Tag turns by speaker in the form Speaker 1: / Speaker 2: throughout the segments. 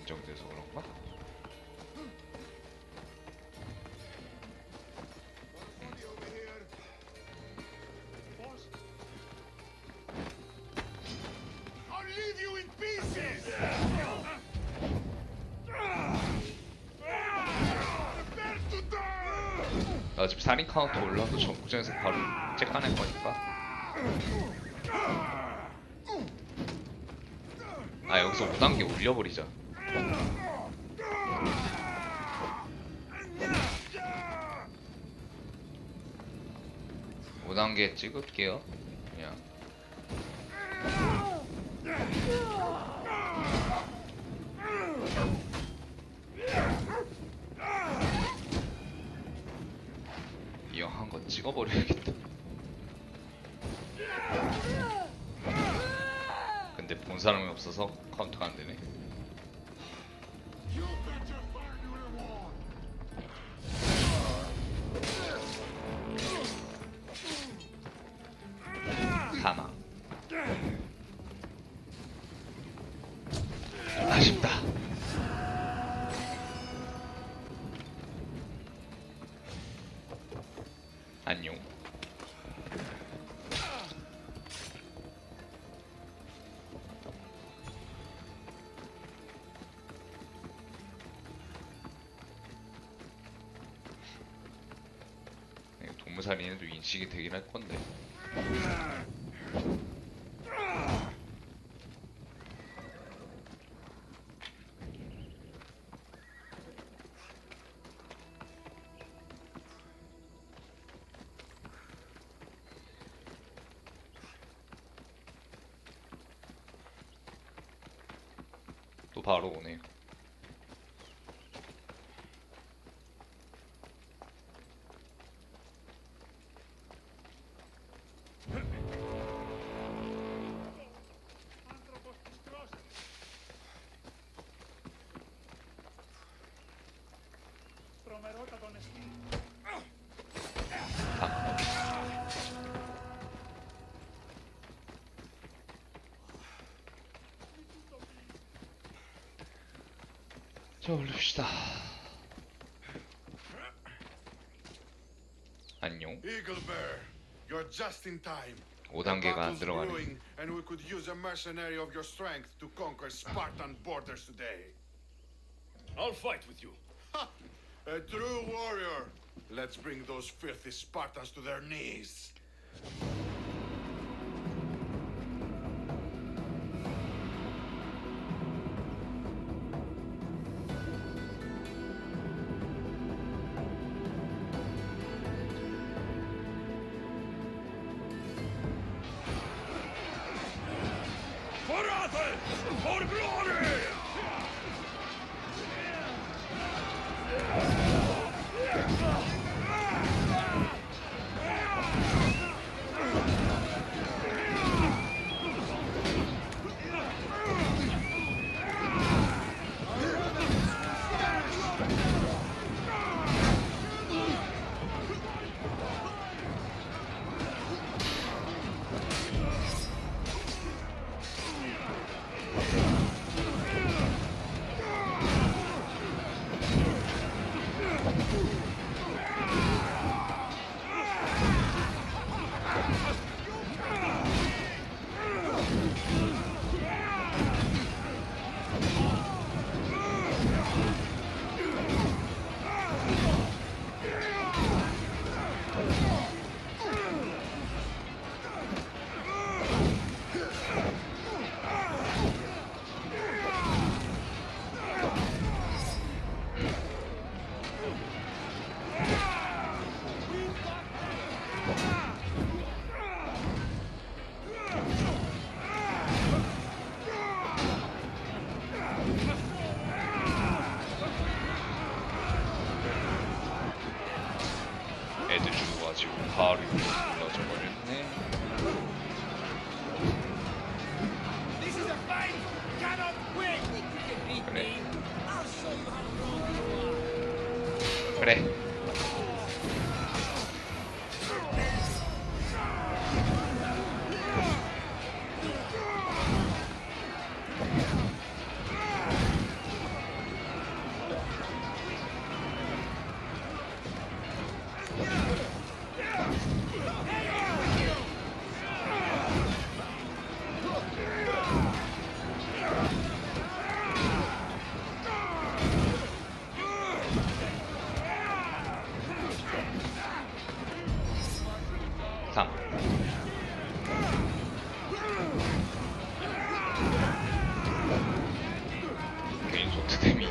Speaker 1: 인정돼서 그런가? 나 지금 살인 카운터 올라도 전국장에서 바로 째까낼 거니까. 아, 여기서 5단계 올려버리자. 5단계 찍을게요. 그냥. 이 형 한 거 찍어버려야겠다. 근데 본 사람이 없어서 카운터가 안 되네. 사망. 아쉽다. 안녕. 동물살인에도 인식이 되긴 할 건데. 또 바로 오네요. 자, 올립시다. 안녕.
Speaker 2: Eagle Bear, you're just in time.
Speaker 1: 5단계가 안
Speaker 2: Battle's
Speaker 1: 들어가네.
Speaker 2: brewing, and we could use a mercenary of your strength to conquer Spartan borders today.
Speaker 3: I'll fight with you.
Speaker 2: Ha! A true warrior. Let's bring those filthy Spartans to their knees.
Speaker 3: For Athens! For glory!
Speaker 1: 애들 죽어가지고 바로 눌러져 버렸네.
Speaker 3: This is a fight you cannot win! Think you can beat
Speaker 1: 그래.
Speaker 3: me? I'll show you how wrong you are!
Speaker 1: 그래. 도트데미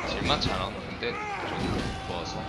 Speaker 1: 딜만 잘하는데 좀 좋아서.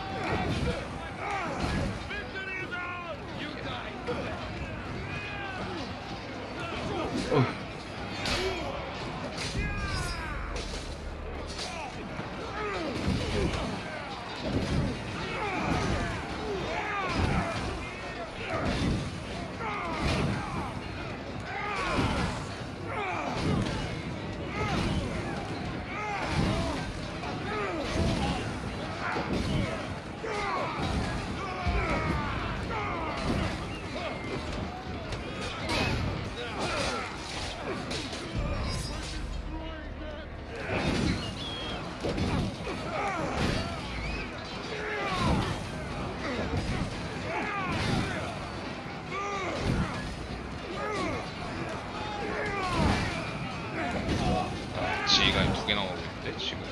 Speaker 1: 지휘관이 2개 나오고 있는데 지금.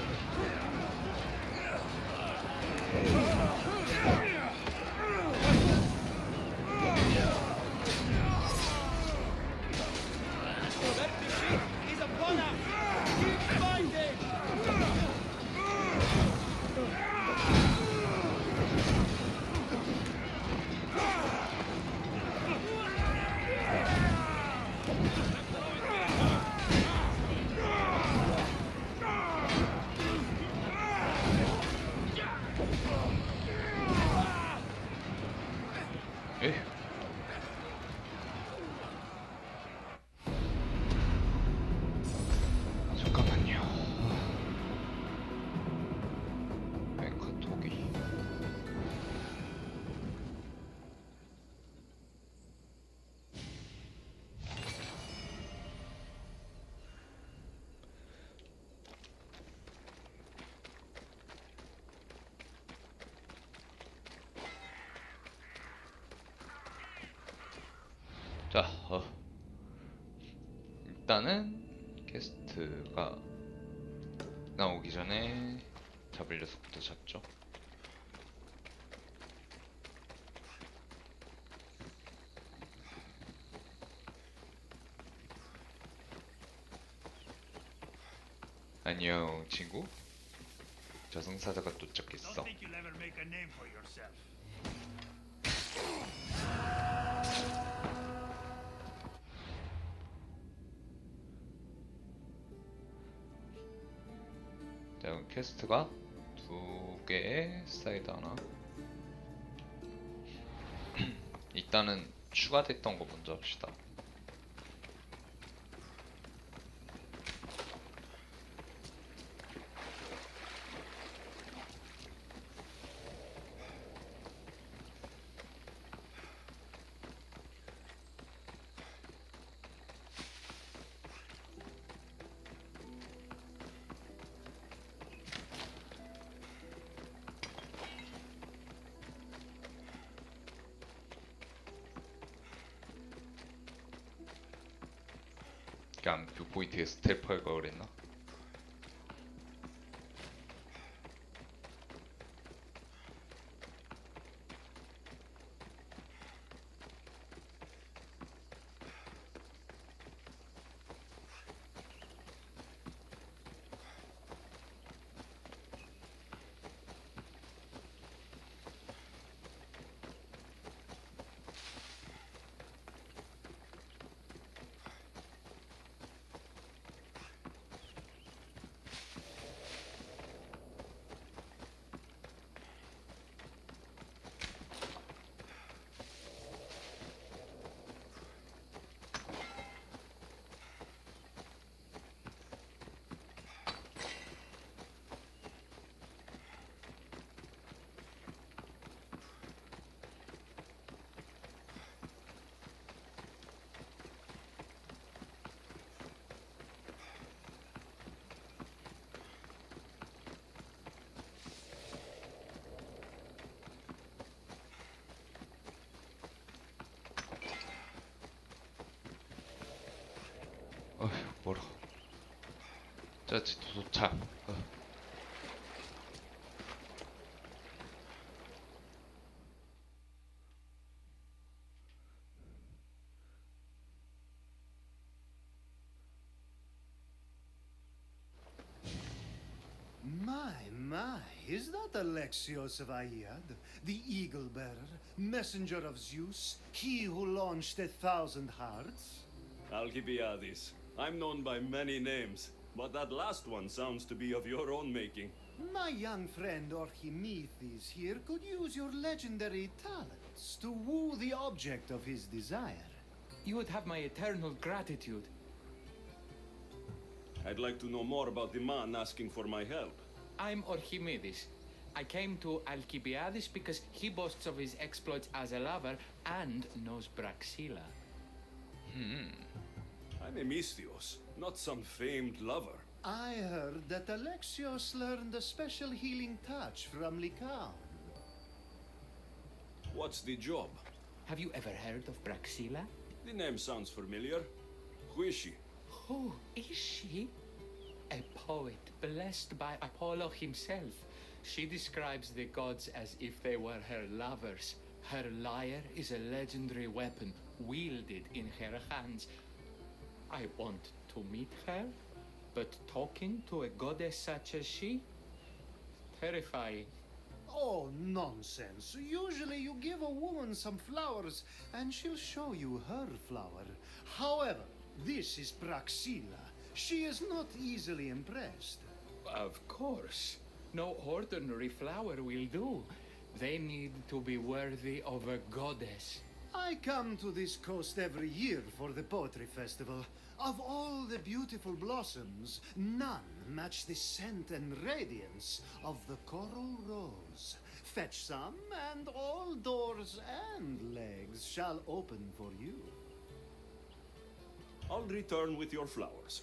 Speaker 3: He's upon us! Keep fighting!
Speaker 1: 에휴. 잠깐만요. 카톡이. 자, 일단은 게스트가 나오기 전에 잡을 녀석부터 잡죠. 안녕 친구. 저승사자가 도착했어.
Speaker 3: Don't think you'll ever make a name for yourself.
Speaker 1: 자, 여기 퀘스트가 2개에 사이드 하나. 일단은 추가됐던 거 먼저 합시다. 그냥 뷰포인트에 스텔프 할 걸 그랬나? 어휴, 멀어. 자, 도착.
Speaker 4: My, is that Alexios of Aiad, the Eagle Bearer, messenger of Zeus, he who launched 1,000 hearts?
Speaker 5: Alcibiades. I'm known by many names, but that last one sounds to be of your own making.
Speaker 4: My young friend Archimedes here could use your legendary talents to woo the object of his desire.
Speaker 6: You would have my eternal gratitude.
Speaker 5: I'd like to know more about the man asking for my help.
Speaker 6: I'm Archimedes. I came to Alcibiades because he boasts of his exploits as a lover and knows Braxilla.
Speaker 5: I'm Emistheus, not some famed lover.
Speaker 4: I heard that Alexios learned a special healing touch from Lycaon.
Speaker 5: What's the job?
Speaker 6: Have you ever heard of Braxilla?
Speaker 5: The name sounds familiar. Who is she?
Speaker 6: Who is she? A poet blessed by Apollo himself. She describes the gods as if they were her lovers. Her lyre is a legendary weapon wielded in her hands. I want to meet her, but talking to a goddess such as she? Terrifying.
Speaker 4: Oh, nonsense. Usually you give a woman some flowers and she'll show you her flower. However, this is Praxilla. She is not easily impressed.
Speaker 6: Of course. No ordinary flower will do. They need to be worthy of a goddess.
Speaker 4: I come to this coast every year for the poetry festival. Of all the beautiful blossoms, none match the scent and radiance of the coral rose. Fetch some, and all doors and legs shall open for you.
Speaker 5: I'll return with your flowers.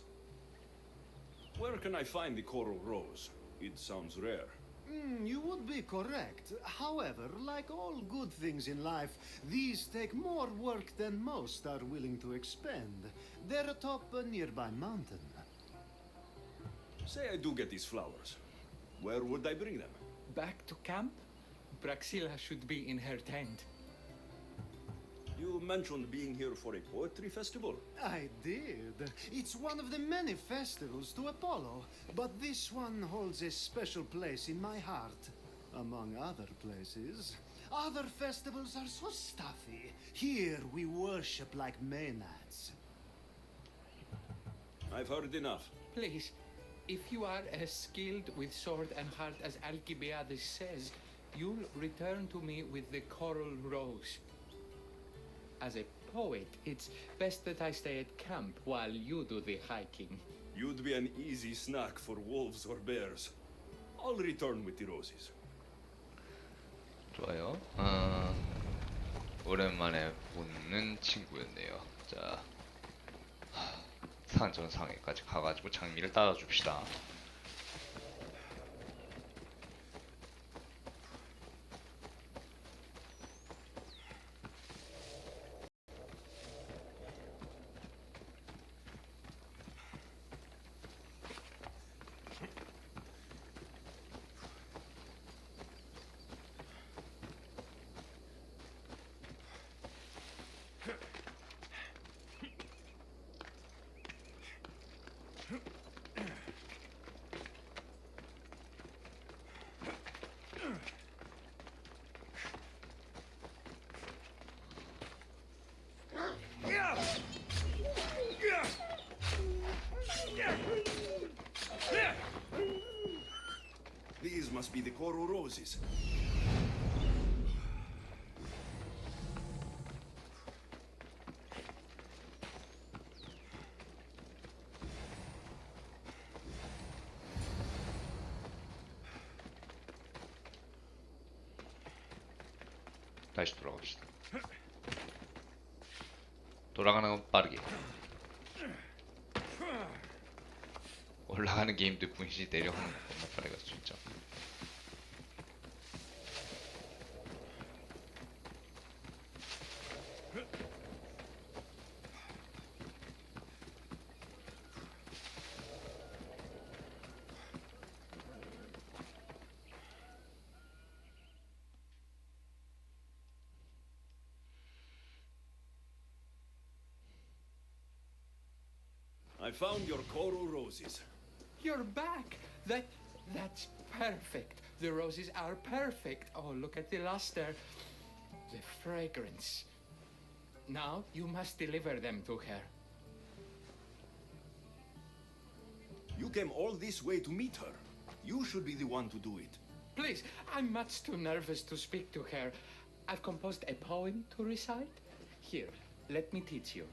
Speaker 5: Where can I find the coral rose? It sounds rare.
Speaker 4: You would be correct. However, like all good things in life, these take more work than most are willing to expend. They're atop a nearby mountain.
Speaker 5: Say I do get these flowers. Where would I bring them?
Speaker 6: Back to camp? Braxilla should be in her tent.
Speaker 5: You mentioned being here for a poetry festival.
Speaker 4: I did. It's one of the many festivals to Apollo, but this one holds a special place in my heart, among other places. Other festivals are so stuffy. Here we worship like Maenads.
Speaker 5: I've heard enough.
Speaker 6: Please, if you are as skilled with sword and heart as Alcibiades says, you'll return to me with the coral rose. As a poet, it's best that I stay at camp while you do the hiking.
Speaker 5: You'd be an easy snack for wolves or bears. I'll return with the roses.
Speaker 1: 좋아요. 오랜만에 보는 친구였네요. 자, 산전상해까지 가가지고 장미를 따라줍시다.
Speaker 5: These must be the coral roses.
Speaker 1: 다시 돌아갑시다. 돌아가는 건 빠르게. 올라가는 게임도 분시 내려가는 거 겁나 빠르겠어 진짜.
Speaker 5: I found your coral roses.
Speaker 6: You're back! That's perfect. The roses are perfect. Oh, look at the luster. The fragrance. Now you must deliver them to her.
Speaker 5: You came all this way to meet her. You should be the one to do it.
Speaker 6: Please, I'm much too nervous to speak to her. I've composed a poem to recite. Here, let me teach you.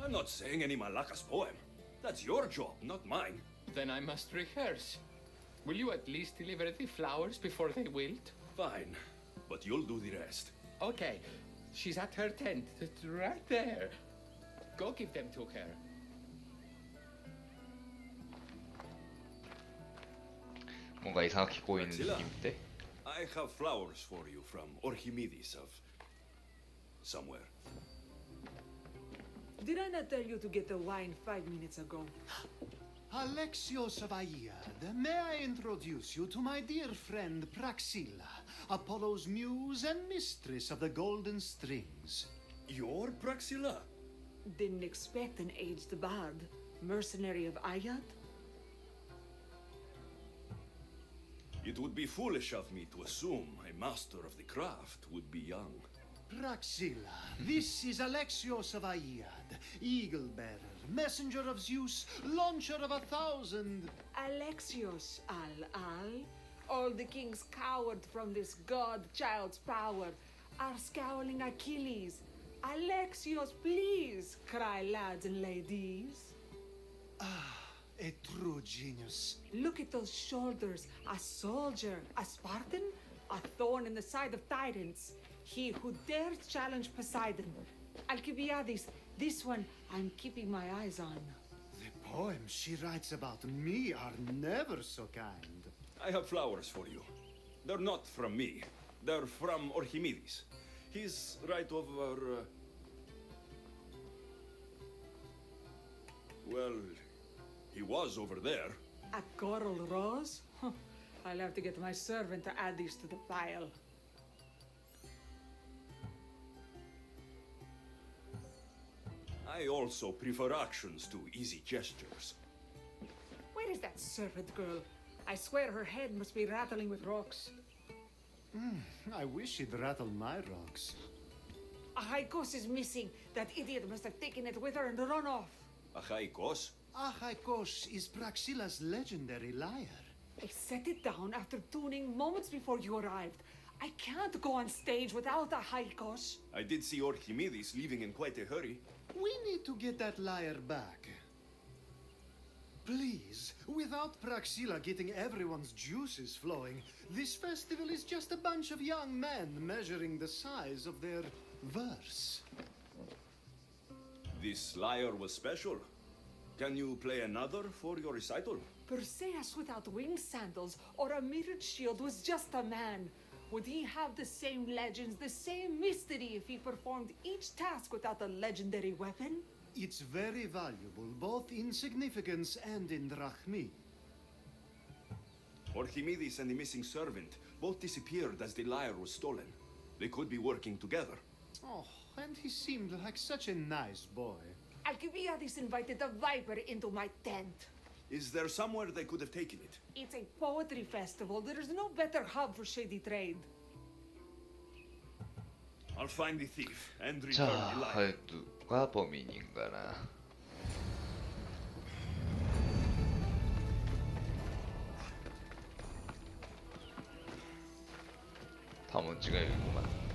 Speaker 5: I'm not saying any Malakas poem. That's your job, not mine.
Speaker 6: Then I must rehearse. Will you at least deliver the flowers before they wilt?
Speaker 5: Fine, but you'll do the rest.
Speaker 6: Okay, she's at her tent. It's right there. Go give them to her.
Speaker 1: 뭔가 이상하게 보이는 느낌인데?
Speaker 5: I have flowers for you from Orchimedes of somewhere.
Speaker 7: Did I not tell you to get the wine 5 minutes ago?
Speaker 4: Alexios of Aiad, may I introduce you to my dear friend Praxilla, Apollo's muse and mistress of the golden strings.
Speaker 5: You're Praxilla?
Speaker 7: Didn't expect an aged bard. Mercenary of Ayad?
Speaker 5: It would be foolish of me to assume a master of the craft would be young.
Speaker 4: Praxilla, this is Alexios of Aiad, eagle-bearer, messenger of Zeus, launcher of 1,000...
Speaker 7: Alexios, Al-Al. All the kings cowered from this god-child's power. Are scowling Achilles. Alexios, please, cry lads and ladies.
Speaker 4: A true genius.
Speaker 7: Look at those shoulders. A soldier, a Spartan, a thorn in the side of tyrants. He who dares challenge Poseidon. Alcibiades, this one I'm keeping my eyes on.
Speaker 4: The poems she writes about me are never so kind.
Speaker 5: I have flowers for you. They're not from me. They're from Orchimedes. He's right over... Well, he was over there.
Speaker 7: A coral rose? Huh. I'll have to get my servant to add these to the pile.
Speaker 5: I also prefer actions to easy gestures.
Speaker 7: Where is that servant girl? I swear her head must be rattling with rocks.
Speaker 4: I wish she'd rattle my rocks.
Speaker 7: Achaikos is missing. That idiot must have taken it with her and run off.
Speaker 5: Achaikos?
Speaker 4: Achaikos is Praxilla's legendary lyre.
Speaker 7: I set it down after tuning moments before you arrived. I can't go on stage without Achaikos.
Speaker 5: I did see Orchimedes leaving in quite a hurry.
Speaker 4: We need to get that lyre back. Please, without Praxilla getting everyone's juices flowing, this festival is just a bunch of young men measuring the size of their verse.
Speaker 5: This lyre was special. Can you play another for your recital?
Speaker 7: Perseus without winged sandals or a mirrored shield was just a man. Would he have the same legends, the same mystery if he performed each task without a legendary weapon?
Speaker 4: It's very valuable, both in significance and in drachmi.
Speaker 5: Orchimedes and the missing servant both disappeared as the lyre was stolen. They could be working together.
Speaker 4: Oh, and he seemed like such a nice boy.
Speaker 7: Alcibiades invited a viper into my tent.
Speaker 5: Is there somewhere they could have taken it?
Speaker 7: It's a poetry festival. There's no better hub for shady trade.
Speaker 5: I'll find the thief and return
Speaker 1: 자,
Speaker 5: the lyre.
Speaker 1: 누가 범인인가나. 탐험지가 여기구만.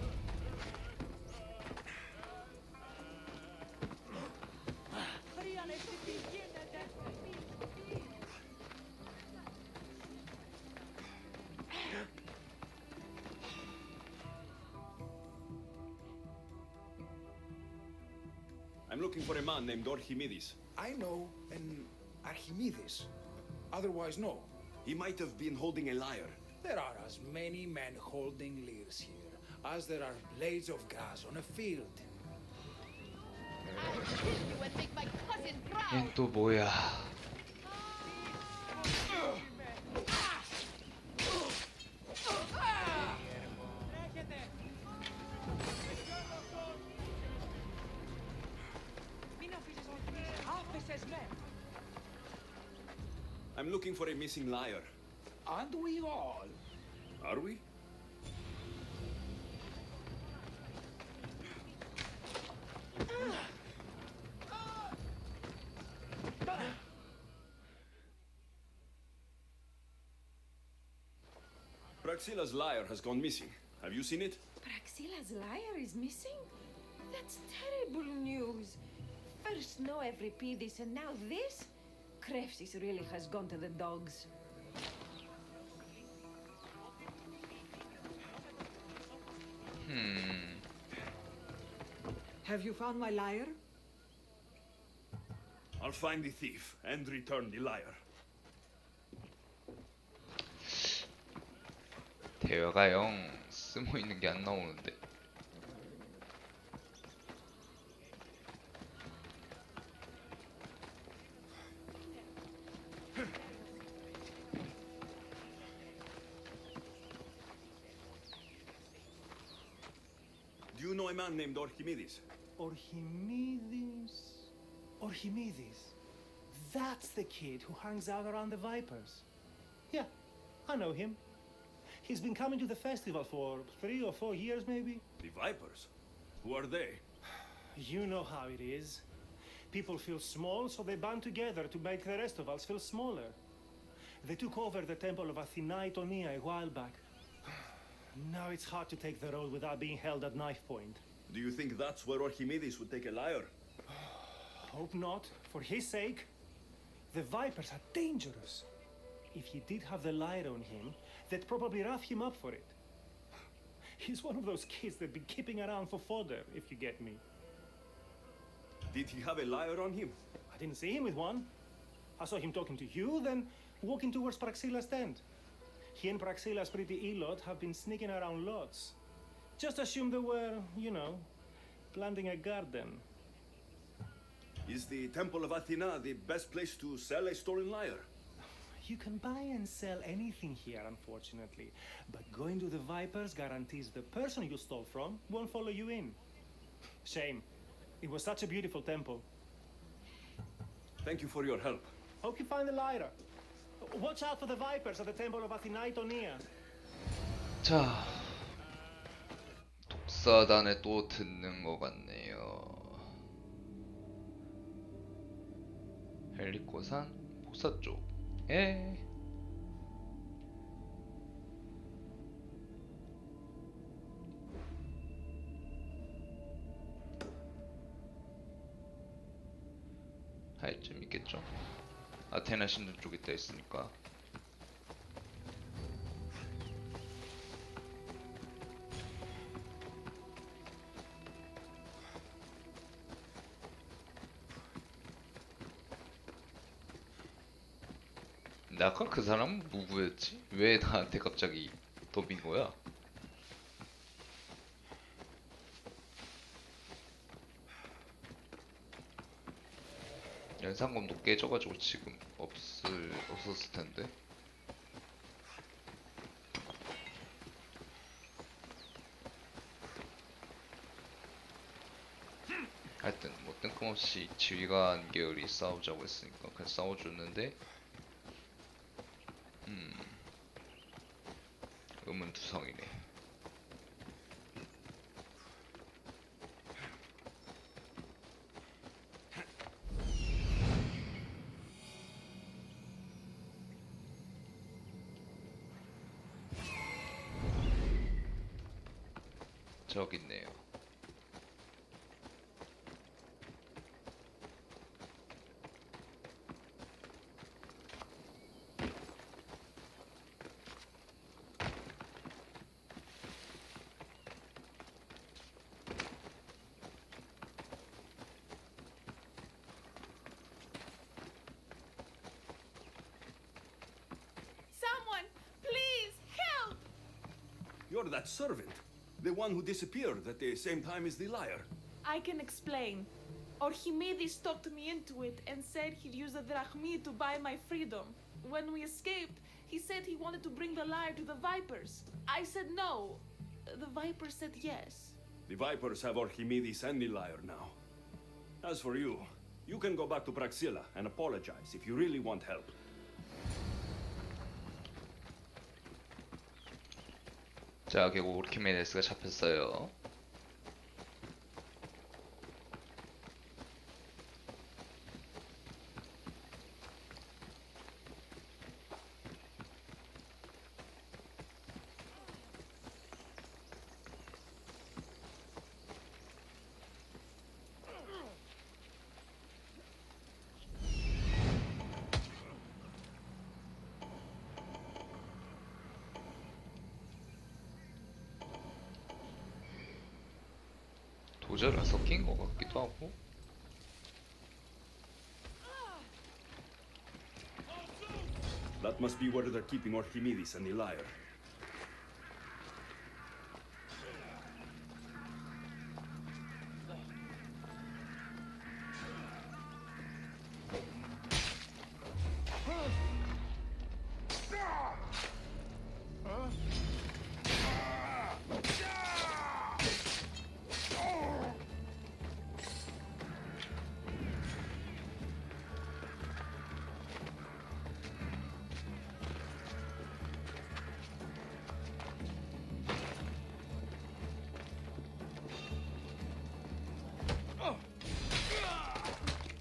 Speaker 5: I'm looking for a man named Orchimedes.
Speaker 3: I know an Archimedes. Otherwise, no.
Speaker 5: He might have been holding a lyre.
Speaker 3: There are as many men holding lyres here as there are blades of grass on a field.
Speaker 8: I'll kill you and make my cousin proud.
Speaker 1: 얜 또 뭐야?
Speaker 5: I'm looking for a missing lyre.
Speaker 3: Aren't we all?
Speaker 5: Are we? Praxilla's lyre has gone missing. Have you seen it?
Speaker 9: Praxilla's lyre is missing? That's terrible news. First no Euripides and now this? Krefsis really has gone to the dogs.
Speaker 7: Have you found my lyre?
Speaker 5: I'll find the thief and return the lyre.
Speaker 1: 대화가 영 쓰모 있는 게 안 나오는데.
Speaker 5: Do you know a man named Archimedes?
Speaker 10: Archimedes? Archimedes? That's the kid who hangs out around the Vipers. Yeah, I know him. He's been coming to the festival for 3 or 4 years, maybe.
Speaker 5: The Vipers? Who are they?
Speaker 10: You know how it is. People feel small, so they band together to make the rest of us feel smaller. They took over the temple of Athena Itonia a while back. Now it's hard to take the road without being held at knife point.
Speaker 5: Do you think that's where Archimedes would take a lyre?
Speaker 10: Hope not. For his sake. The Vipers are dangerous. If he did have the lyre on him, they'd probably rough him up for it. He's one of those kids that'd be keeping around for fodder, if you get me.
Speaker 5: Did he have a lyre on him?
Speaker 10: I didn't see him with one. I saw him talking to you, then walking towards Praxilla's tent. He and Praxilla's pretty Elot have been sneaking around lots. Just assume they were, you know, planting a garden.
Speaker 5: Is the Temple of Athena the best place to sell a stolen lyre?
Speaker 10: You can buy and sell anything here, unfortunately. But going to the Vipers guarantees the person you stole from won't follow you in. Shame. It was such a beautiful temple.
Speaker 5: Thank you for your help.
Speaker 10: Hope you find the lyre. Watch out for the Vipers at the temple of Athena Itonia.
Speaker 1: 자, 독사단에 또 듣는 것 같네요. 헬리코산 포사 쪽에 할쯤 있겠죠? 아테나 신전 쪽에 있다 있으니까. 근데 아까 그 사람은 누구였지? 왜 나한테 갑자기 덤빈 거야? 연상검도 깨져가지고 지금 없었을 텐데. 하여튼 뭐 뜬금없이 지휘관 계열이 싸우자고 했으니까 그냥 싸워줬는데 의문투성이네. 저기 있네요.
Speaker 8: Someone, please help!
Speaker 5: You're that servant. The one who disappeared at the same time as the lyre.
Speaker 8: I can explain. Archimedes talked me into it and said he'd use the drachmi to buy my freedom. When we escaped, he said he wanted to bring the lyre to the Vipers. I said no. The Vipers said yes.
Speaker 5: The Vipers have Archimedes and the lyre now. As for you, you can go back to Praxilla and apologize if you really want help.
Speaker 1: 자, 결국 오르키메데스가 잡혔어요. 도저랑 섞인 것 같기도 하고.
Speaker 5: That must be where they're keeping Archimedes and the lyre.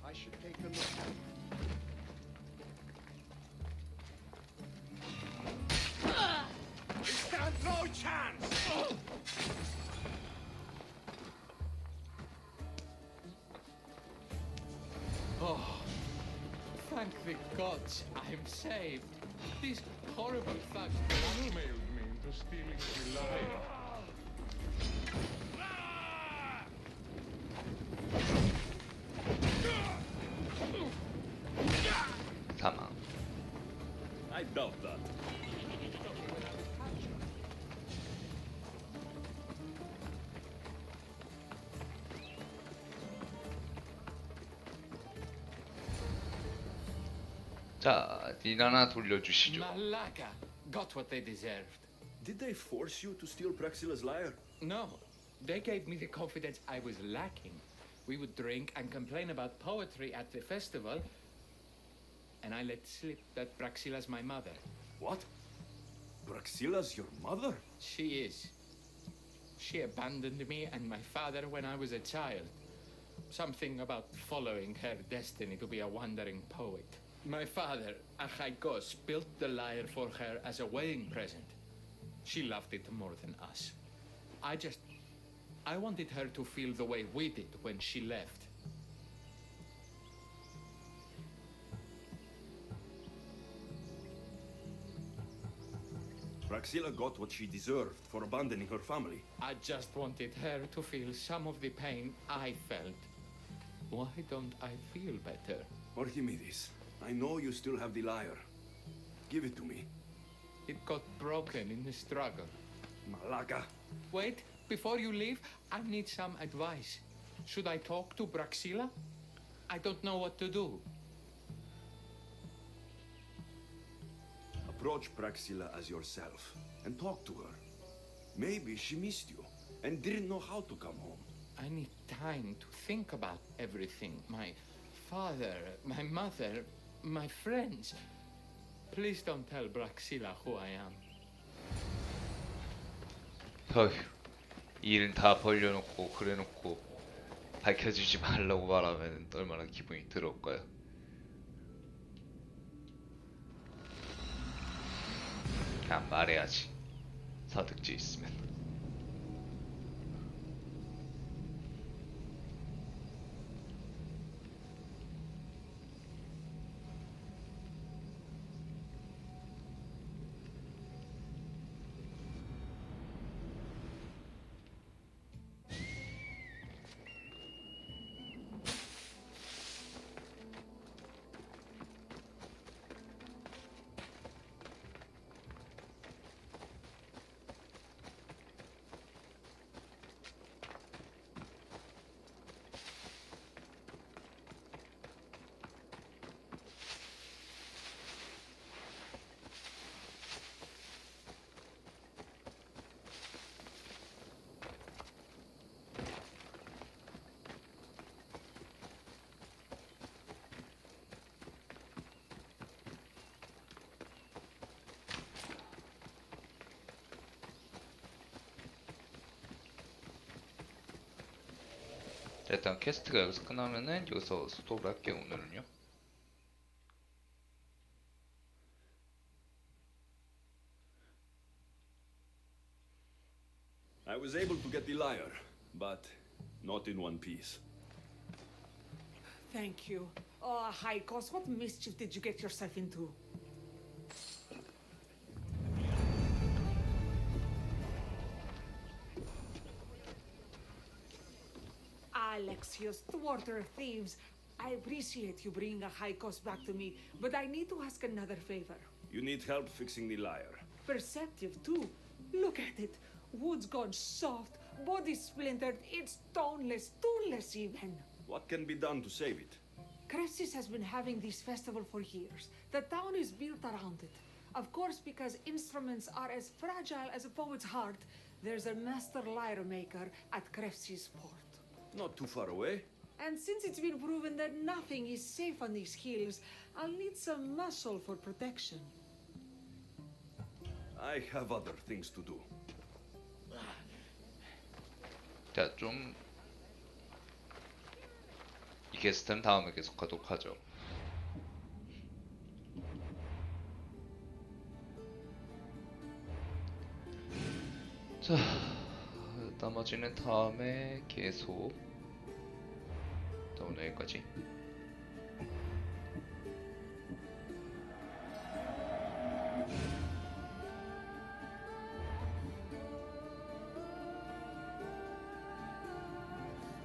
Speaker 2: I should take a look. We stand no chance!
Speaker 6: Oh, thank the gods, I'm saved. These horrible thugs blackmailed me into stealing the lyre.
Speaker 1: 사망.
Speaker 5: I doubt that.
Speaker 1: 자, 일 하나 돌려주시죠.
Speaker 6: Malaka got what they deserved.
Speaker 5: Did they force you to steal Praxila's lyre?
Speaker 6: No, they gave me the confidence I was lacking. We would drink and complain about poetry at the festival, and I let slip that Praxila's my mother.
Speaker 5: What? Praxila's your mother?
Speaker 6: She is. She abandoned me and my father when I was a child. Something about following her destiny to be a wandering poet. My father, Achaikos, built the lyre for her as a wedding present. She loved it more than us. I wanted her to feel the way we did when she left.
Speaker 5: Praxila got what she deserved for abandoning her family.
Speaker 6: I just wanted her to feel some of the pain I felt. Why don't I feel better?
Speaker 5: Archimedes, I know you still have the lyre. Give it to me.
Speaker 6: It got broken in the struggle.
Speaker 5: Malaka.
Speaker 6: Wait, before you leave, I need some advice. Should I talk to Praxila? I don't know what to do.
Speaker 5: Approach Praxila as yourself and talk to her. Maybe she missed you and didn't know how to come home.
Speaker 6: I need time to think about everything. My father, my mother, my friends. Please don't tell Praxila who I am.
Speaker 1: 어휴, 일은 다 벌려놓고 그래놓고 밝혀주지 말라고 말하면 얼마나 기분이 들어올까요? 그냥 말해야지. 사득지 있으면. 자, 일단 퀘스트가 여기서 끝나면은 여기서 스톱을 할게요, 오늘은요.
Speaker 5: I was able to get the lyre, but not in one piece.
Speaker 7: Thank you. Oh, Hykos, what mischief did you get yourself into? Alexios, thwarter of thieves. I appreciate you bringing a Hykos back to me, but I need to ask another favor.
Speaker 5: You need help fixing the lyre.
Speaker 7: Perceptive, too. Look at it. Wood's gone soft, body splintered, it's toneless, tooless even.
Speaker 5: What can be done to save it?
Speaker 7: Cressis has been having this festival for years. The town is built around it. Of course, because instruments are as fragile as a poet's heart, there's a master lyre maker at Cressis port.
Speaker 5: Not too far away.
Speaker 7: And since it's been proven that nothing is safe on these hills, I'll need some muscle for protection.
Speaker 5: I have other things to do.
Speaker 1: 자, 좀 이 게스트는 다음에 계속 가도록 하죠. 자, 나머지는 다음에 계속. 자, 오늘 여기까지.